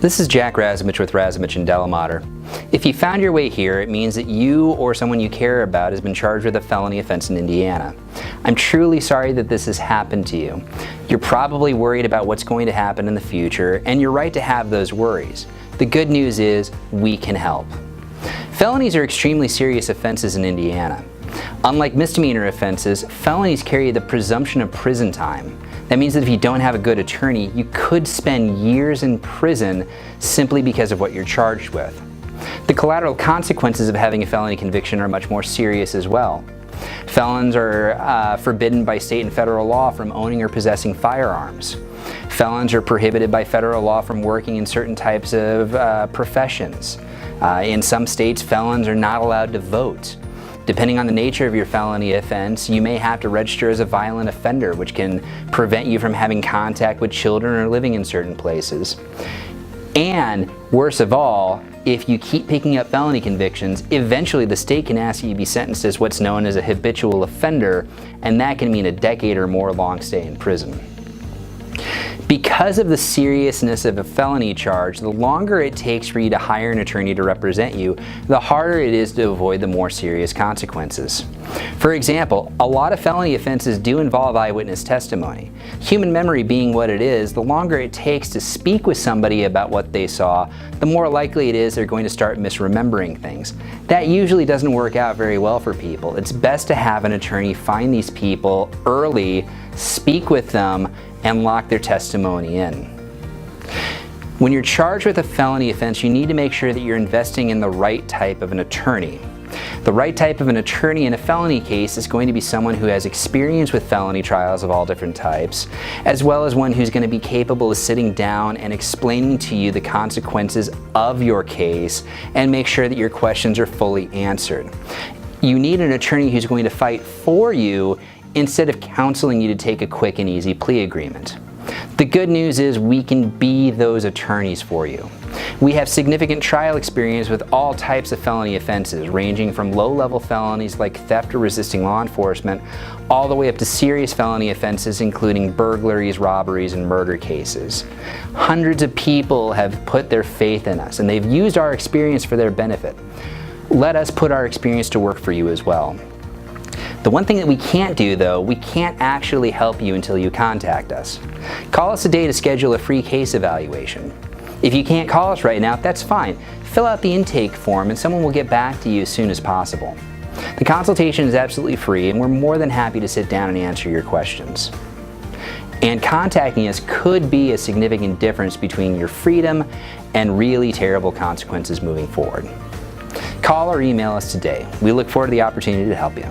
This is Jack Razumich with Razumich and Delamater. If you found your way here, it means that you or someone you care about has been charged with a felony offense in Indiana. I'm truly sorry that this has happened to you. You're probably worried about what's going to happen in the future, and you're right to have those worries. The good news is we can help. Felonies are extremely serious offenses in Indiana. Unlike misdemeanor offenses, felonies carry the presumption of prison time. That means that if you don't have a good attorney, you could spend years in prison simply because of what you're charged with. The collateral consequences of having a felony conviction are much more serious as well. Felons are forbidden by state and federal law from owning or possessing firearms. Felons are prohibited by federal law from working in certain types of professions. In some states, felons are not allowed to vote. Depending on the nature of your felony offense, you may have to register as a violent offender, which can prevent you from having contact with children or living in certain places. And worst of all, if you keep picking up felony convictions, eventually the state can ask you to be sentenced as what's known as a habitual offender, and that can mean a decade or more long stay in prison. Because of the seriousness of a felony charge, the longer it takes for you to hire an attorney to represent you, the harder it is to avoid the more serious consequences. For example, a lot of felony offenses do involve eyewitness testimony. Human memory being what it is, the longer it takes to speak with somebody about what they saw, the more likely it is they're going to start misremembering things. That usually doesn't work out very well for people. It's best to have an attorney find these people early, speak with them, and lock their testimony in. When you're charged with a felony offense, you need to make sure that you're investing in the right type of an attorney. The right type of an attorney in a felony case is going to be someone who has experience with felony trials of all different types, as well as one who's going to be capable of sitting down and explaining to you the consequences of your case and make sure that your questions are fully answered. You need an attorney who's going to fight for you instead of counseling you to take a quick and easy plea agreement. The good news is we can be those attorneys for you. We have significant trial experience with all types of felony offenses, ranging from low-level felonies like theft or resisting law enforcement, all the way up to serious felony offenses including burglaries, robberies, and murder cases. Hundreds of people have put their faith in us, and they've used our experience for their benefit. Let us put our experience to work for you as well. The one thing that we can't do, though, we can't actually help you until you contact us. Call us today to schedule a free case evaluation. If you can't call us right now, that's fine. Fill out the intake form and someone will get back to you as soon as possible. The consultation is absolutely free, and we're more than happy to sit down and answer your questions. And contacting us could be a significant difference between your freedom and really terrible consequences moving forward. Call or email us today. We look forward to the opportunity to help you.